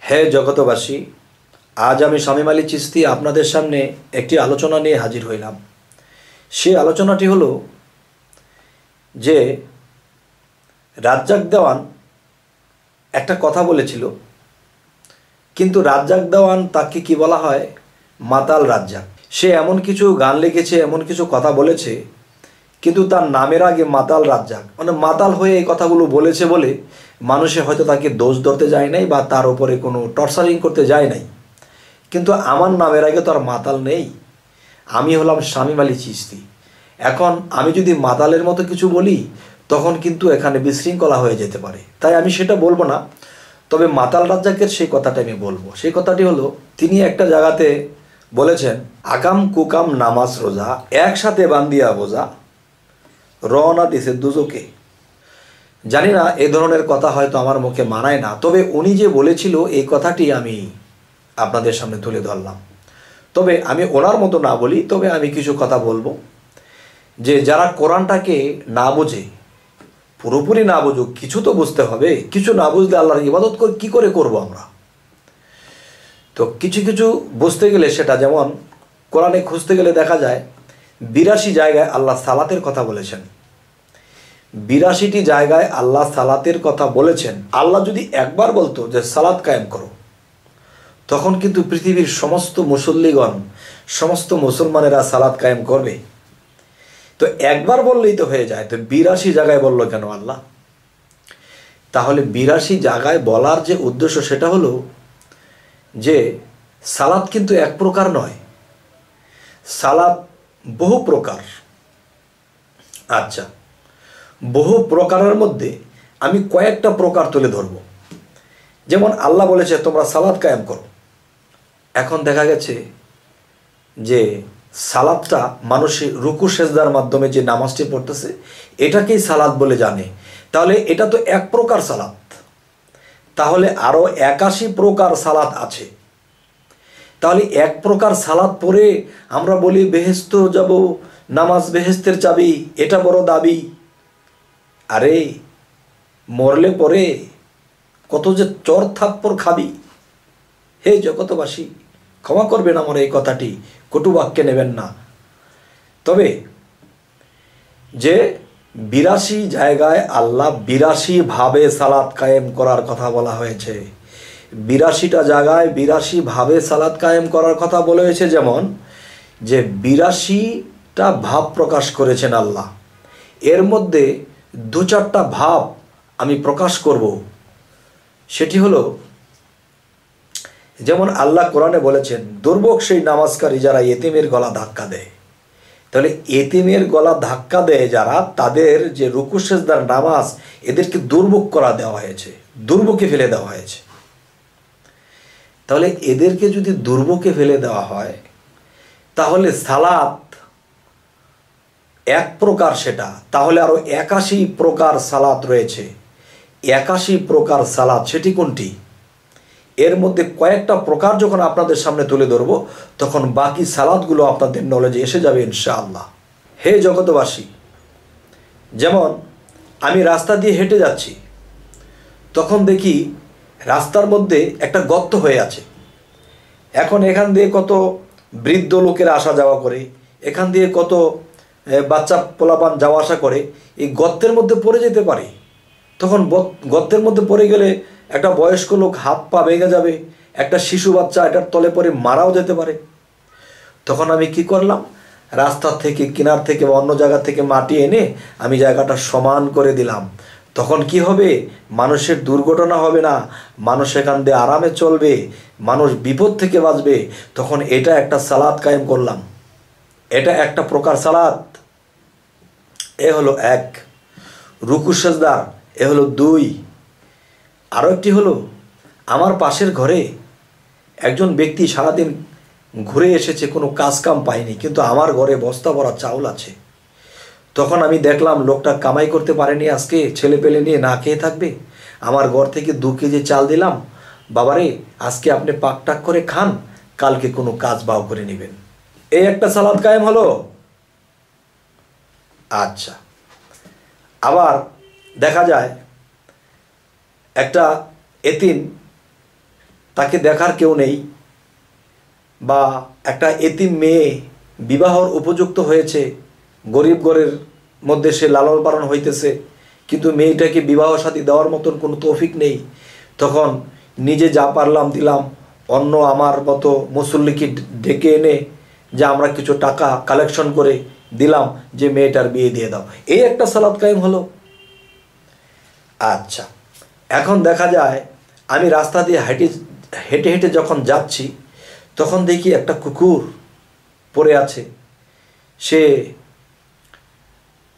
হে জগতবাসী, আজ আমি শামীম আলী চিশতি আপনাদের সামনে একটি আলোচনা নিয়ে হাজির হইলাম। সেই আলোচনাটি হলো যে রাজ্জাক দেওয়ান একটা কথা বলেছিল, কিন্তু রাজ্জাক দেওয়ান তাকে কি বলা হয়? মাতাল রাজ্জাক। সে এমন কিছু গান লিখেছে, এমন কিছু কথা বলেছে, কিন্তু তার নামের আগে মাতাল রাজ্জাক, মানে মাতাল হয়ে এই কথাগুলো বলেছে বলে মানুষে হয়তো তাকে দোষ ধরতে যায় নাই বা তার উপরে কোনো টর্চারিং করতে যায় নাই। কিন্তু আমার নামের আগে তো আর মাতাল নেই। আমি হলাম শামীম আলী চিশতি। এখন আমি যদি মাতালের মতো কিছু বলি তখন কিন্তু এখানে বিশৃঙ্খলা হয়ে যেতে পারে, তাই আমি সেটা বলবো না। তবে মাতাল রাজ্জাকের সেই কথাটা আমি বলবো। সেই কথাটি হলো, তিনি একটা জায়গাতে বলেছেন, আকাম কুকাম নামাজ রোজা একসাথে বান্দিয়া বোঝা রওনা দিছে দুজকে। জানি না এ ধরনের কথা হয়তো আমার মুখে মানায় না, তবে উনি যে বলেছিল এই কথাটি আমি আপনাদের সামনে তুলে ধরলাম। তবে আমি ওনার মতো না বলি, তবে আমি কিছু কথা বলবো যে যারা কোরআনটাকে না বোঝে, পুরোপুরি না বুঝুক, কিছু তো বুঝতে হবে। কিছু না বুঝলে আল্লাহর ইবাদত কী করে করবো আমরা? তো কিছু কিছু বুঝতে গেলে, সেটা যেমন কোরআনে খুঁজতে গেলে দেখা যায় 82 জায়গায় আল্লাহ সালাতের কথা বলেছেন। 82টি জায়গায় আল্লাহ সালাতের কথা বলেছেন। আল্লাহ যদি একবার বলতো যে সালাত কায়েম করো, তখন কিন্তু পৃথিবীর সমস্ত মুসল্লিগণ, সমস্ত মুসলমানেরা সালাত কায়েম করবে। তো একবার বললেই তো হয়ে যায়, তো 82 জায়গায় বলল কেন আল্লাহ? তাহলে 82 জায়গায় বলার যে উদ্দেশ্য সেটা হলো যে সালাত কিন্তু এক প্রকার নয়, সালাত বহু প্রকার। আচ্ছা, বহু প্রকারের মধ্যে আমি কয়েকটা প্রকার তুলে ধরব। যেমন আল্লাহ বলেছে তোমরা সালাত কায়েম করো। এখন দেখা গেছে যে সালাতটা মানুষের রুকু সেজদার মাধ্যমে যে নামাজটি পড়তেছে এটাকেই সালাত বলে জানে। তাহলে এটা তো এক প্রকার সালাত, তাহলে আরও 81 প্রকার সালাত আছে। তাহলে এক প্রকার সালাত পড়ে আমরা বলি বেহেশত যাব, নামাজ বেহেশতের চাবি, এটা বড় দাবি। আরে মরলে পরে কত যে চর থাপ্পড় খাবি। হে জগতবাসী, ক্ষমা করবেন আমার এই কথাটি, কটু বাক্যে নেবেন না। তবে যে 82 জায়গায় আল্লাহ 82 ভাবে সালাত কায়েম করার কথা বলা হয়েছে, 82টা জায়গায় 82 ভাবে সালাত কায়েম করার কথা বলা হয়েছে। যেমন যে 82টা ভাব প্রকাশ করেছেন আল্লাহ, এর মধ্যে 2-4টা ভাব আমি প্রকাশ করব। সেটি হলো, যেমন আল্লাহ কোরআনে বলেছেন দুর্ভোগ সেই নামাজকারী যারা এতিমের গলা ধাক্কা দেয়। তাহলে এতিমের গলা ধাক্কা দেয় যারা, তাদের যে রুকু সেজদার নামাজ, এদেরকে দুর্ভোগ করা দেওয়া হয়েছে, দুর্ভোগে ফেলে দেওয়া হয়েছে। তাহলে এদেরকে যদি দুর্ভোগে ফেলে দেওয়া হয়, তাহলে সালাত এক প্রকার সেটা, তাহলে আরও 81 প্রকার সালাত রয়েছে। 81 প্রকার সালাত সেটি কোনটি? এর মধ্যে কয়েকটা প্রকার যখন আপনাদের সামনে তুলে ধরব, তখন বাকি সালাতগুলো আপনাদের নলেজে এসে যাবে ইনশাআল্লাহ। হে জগতবাসী, যেমন আমি রাস্তা দিয়ে হেঁটে যাচ্ছি, তখন দেখি রাস্তার মধ্যে একটা গর্ত হয়ে আছে। এখন এখান দিয়ে কত বৃদ্ধ লোকেরা আসা যাওয়া করে, এখান দিয়ে কত বাচ্চা পোলাপান যাওয়া আসা করে, এই গর্তের মধ্যে পড়ে যেতে পারে। তখন গর্তের মধ্যে পড়ে গেলে একটা বয়স্ক লোক হাত পা ভেঙে যাবে, একটা শিশু বাচ্চা এটার তলে পড়ে মারাও যেতে পারে। তখন আমি কি করলাম? রাস্তার থেকে, কিনার থেকে বা অন্য জায়গা থেকে মাটি এনে আমি জায়গাটা সমান করে দিলাম। তখন কি হবে? মানুষের দুর্ঘটনা হবে না, মানুষ এখান দিয়ে আরামে চলবে, মানুষ বিপদ থেকে বাঁচবে। তখন এটা একটা সালাত কায়েম করলাম, এটা একটা প্রকার সালাত। এ হলো এক। রুকু সেজদা এ হলো 2। আরও একটি হলো, আমার পাশের ঘরে একজন ব্যক্তি সারাদিন ঘুরে এসেছে, কোনো কাজ কাম পায়নি, কিন্তু আমার ঘরে বস্তা ভরা চাউল আছে। তখন আমি দেখলাম লোকটা কামাই করতে পারেনি, আজকে ছেলে পেলে নিয়ে না খেয়ে থাকবে। আমার ঘর থেকে 2 কেজি চাল দিলাম, বাবারে আজকে আপনি পাক টাক করে খান, কালকে কোনো কাজ বাও করে নেবেন। এই একটা সালাত কায়েম হলো। আচ্ছা, আবার দেখা যায় একটা এতিম তাকে দেখার কেউ নেই, বা একটা এতিম মেয়ে বিবাহর উপযুক্ত হয়েছে, গরিব ঘরের মধ্যে সে লালন পালন হইতেছে, কিন্তু মেয়েটাকে বিবাহ সাথী দেওয়ার মতন কোনো তৌফিক নেই, তখন নিজে যা পারলাম দিলাম, অন্য আমার মতো মুসল্লিকে ডেকে এনে যে আমরা কিছু টাকা কালেকশন করে দিলাম যে মেয়েটার বিয়ে দিয়ে দাও, এই একটা সালাত কায়েম হলো। আচ্ছা, এখন দেখা যায় আমি রাস্তা দিয়ে হেঁটে হেঁটে যখন যাচ্ছি, তখন দেখি একটা কুকুর পড়ে আছে,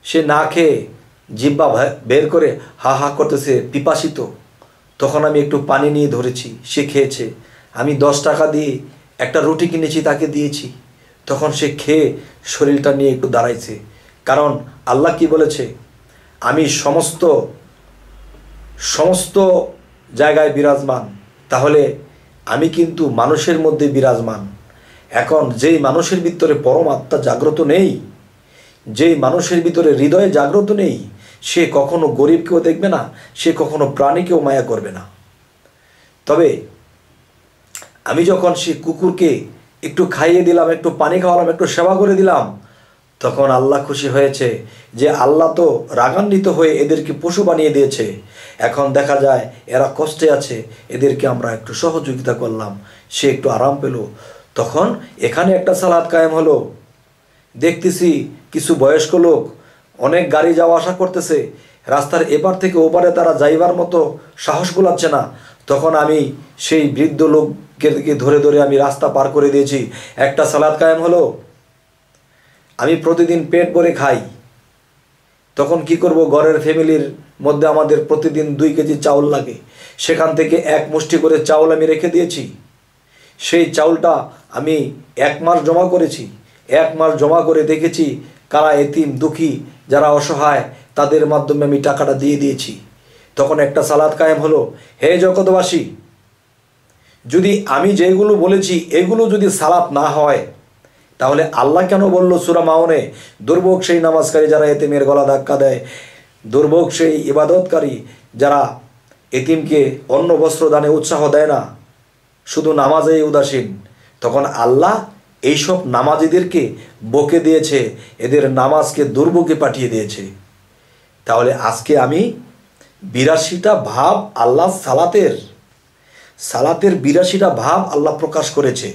সে না খেয়ে জিহ্বা বের করে হা হা করতেছে, পিপাসিত। তখন আমি একটু পানি নিয়ে ধরেছি, সে খেয়েছে। আমি 10 টাকা দিয়ে একটা রুটি কিনেছি, তাকে দিয়েছি। তখন সে খেয়ে শরীরটা নিয়ে একটু দাঁড়াইছে। কারণ আল্লাহ কি বলেছে, আমি সমস্ত জায়গায় বিরাজমান, তাহলে আমি কিন্তু মানুষের মধ্যে বিরাজমান। এখন যেই মানুষের ভিতরে পরমাত্মা জাগ্রত নেই, যেই মানুষের ভিতরে হৃদয়ে জাগ্রত নেই, সে কখনো গরিবকেও দেখবে না, সে কখনো প্রাণীকেও মায়া করবে না। তবে আমি যখন সে কুকুরকে একটু খাইয়ে দিলাম, একটু পানি খাওয়ালাম, একটু সেবা করে দিলাম, তখন আল্লাহ খুশি হয়েছে যে আল্লাহ তো রাগান্বিত হয়ে এদেরকে পশু বানিয়ে দিয়েছে। এখন দেখা যায় এরা কষ্টে আছে, এদেরকে আমরা একটু সহযোগিতা করলাম, সে একটু আরাম পেল। তখন এখানে একটা সালাত কায়েম হলো। দেখতেছি কিছু বয়স্ক লোক অনেক গাড়ি যাওয়া আসা করতেছে, রাস্তার এপার থেকে ওপারে তারা যাইবার মতো সাহস কুলাচ্ছে না। তখন আমি সেই বৃদ্ধ লোককে ধরে ধরে আমি রাস্তা পার করে দিয়েছি। একটা সালাত কায়েম হলো। আমি প্রতিদিন পেট ভরে খাই, তখন কি করব, ঘরের ফ্যামিলির মধ্যে আমাদের প্রতিদিন 2 কেজি চাউল লাগে, সেখান থেকে 1 মুষ্টি করে চাউল আমি রেখে দিয়েছি। সেই চাউলটা আমি 1 মাস জমা করেছি। 1 মাস জমা করে দেখেছি কারা এতিম দুঃখী যারা অসহায়, তাদের মাধ্যমে আমি টাকাটা দিয়ে দিয়েছি। তখন একটা সালাত কায়েম হলো। হে জগৎবাসী, যদি আমি যেগুলো বলেছি এগুলো যদি সালাত না হয়, তাহলে আল্লাহ কেন বলল সূরা মাউনে, দুর্ভোগ সেই নামাজকারী যারা এতিমের গলা ধাক্কা দেয়, দুর্ভোগ সেই ইবাদতকারী যারা এতিমকে অন্ন বস্ত্র দানে উৎসাহ দেয় না, শুধু নামাজেই উদাসীন। তখন আল্লাহ এইসব নামাজিদেরকে বকে দিয়েছে, এদের নামাজকে দুর্ভোগে পাঠিয়ে দিয়েছে। তাহলে আজকে আমি 82টা ভাব আল্লাহ সালাতের 82টা ভাব আল্লাহ প্রকাশ করেছে।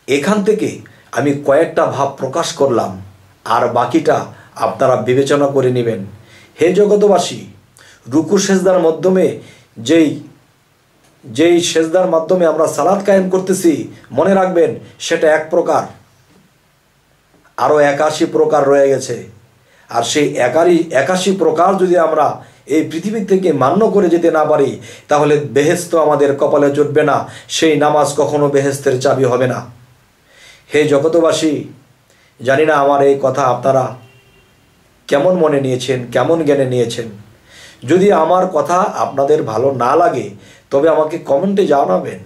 এখান থেকে আমি কয়েকটা ভাব প্রকাশ করলাম, আর বাকিটা আপনারা বিবেচনা করে নেবেন। হে জগতবাসী, রুকু সেজদার মাধ্যমে যেই সেজদার মাধ্যমে আমরা সালাত কায়েম করতেছি, মনে রাখবেন সেটা এক প্রকার, আরও 81 প্রকার রয়ে গেছে। আর সেই 81 প্রকার যদি আমরা এই পৃথিবী থেকে মান্য করে যেতে না পারি, তাহলে বেহেশত আমাদের কপালে জুটবে না, সেই নামাজ কখনো বেহেশতের চাবি হবে না। হে জগতবাসী, জানি না আমার এই কথা আপনারা কেমন মনে নিয়েছেন, কেমন জ্ঞানে নিয়েছেন। যদি আমার কথা আপনাদের ভালো না লাগে, তবে আমাকে কমেন্টে জানাবেন।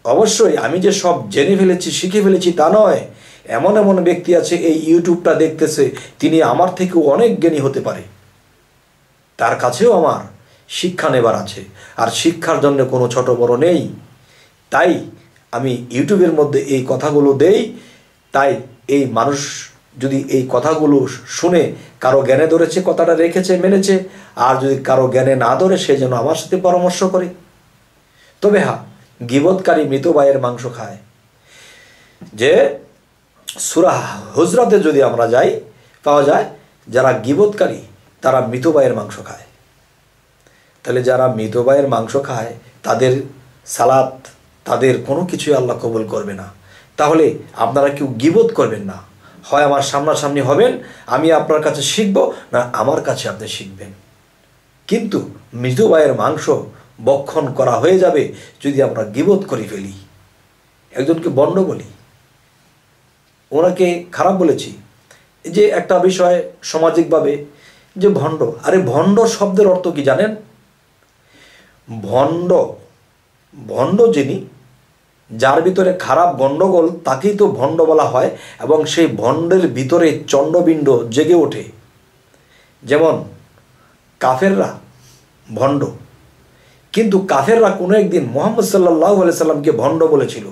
অবশ্যই আমি যে সব জেনে ফেলেছি, শিখে ফেলেছি তা নয়। এমন এমন ব্যক্তি আছে এই ইউটিউবটা দেখতেছে, তিনি আমার থেকেও অনেক জ্ঞানী হতে পারে, তার কাছেও আমার শিক্ষা নেবার আছে। আর শিক্ষার জন্য কোনো ছোট বড় নেই। তাই আমি ইউটিউবের মধ্যে এই কথাগুলো দেই। তাই এই মানুষ যদি এই কথাগুলো শুনে কারো জ্ঞানে ধরেছে, কথাটা রেখেছে, মেনেছে, আর যদি কারো জ্ঞানে না ধরে, সে যেন আমার সাথে পরামর্শ করে। তবে হ্যাঁ, গীবতকারী মৃত ভাইয়ের মাংস খায়, যে সূরা হুজরাতে যদি আমরা যাই, পাওয়া যায় যারা গীবতকারী তারা মৃত ভাইয়ের মাংস খায়। তাহলে যারা মৃত ভাইয়ের মাংস খায়, তাদের সালাত, তাদের কোনো কিছুই আল্লাহ কবুল করবে না। তাহলে আপনারা কেউ গীবত করবেন না। হয় আমার সামনাসামনি হবেন, আমি আপনার কাছে শিখব, না আমার কাছে আপনি শিখবেন। কিন্তু মৃত ভাইয়ের মাংস বক্ষণ করা হয়ে যাবে যদি আমরা গীবত করে ফেলি। একজনকে বন্ড বলি, ওনাকে খারাপ বলেছি, যে একটা বিষয় সামাজিকভাবে যে ভণ্ড, আরে ভণ্ড শব্দের অর্থ কি জানেন? ভণ্ড যিনি, যার ভিতরে খারাপ গণ্ডগোল, তাকেই তো ভণ্ড বলা হয়। এবং সেই ভণ্ডের ভিতরে চণ্ডবিণ্ড জেগে ওঠে। যেমন কাফেররা ভণ্ড, কিন্তু কাফেররা কোনো একদিন মুহাম্মদ সাল্লাল্লাহু আলাইহি সাল্লামকে ভণ্ড বলেছিল।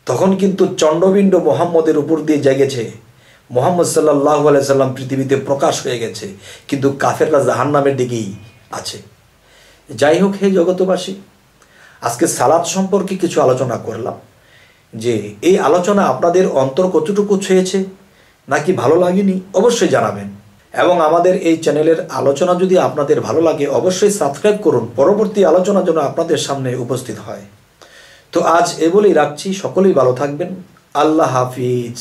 তখন কিন্তু চণ্ডবিণ্ড মুহাম্মদের উপর দিয়ে জেগেছে, মুহাম্মদ সাল্লাল্লাহু আলাইহি সাল্লাম পৃথিবীতে প্রকাশ হয়ে গেছে, কিন্তু কাফেররা জাহান্নামের দিকেই আছে। যাই হোক, হে জগতবাসী, আজকে সালাত সম্পর্কে কিছু আলোচনা করলাম। যে এই আলোচনা আপনাদের অন্তর কতটুকু ছুঁয়েছে নাকি ভালো লাগেনি অবশ্যই জানাবেন। এবং আমাদের এই চ্যানেলের আলোচনা যদি আপনাদের ভালো লাগে অবশ্যই সাবস্ক্রাইব করুন, পরবর্তী আলোচনা যেন আপনাদের সামনে উপস্থিত হয়। তো আজ এ বলেই রাখছি, সকলেই ভালো থাকবেন। আল্লাহ হাফিজ।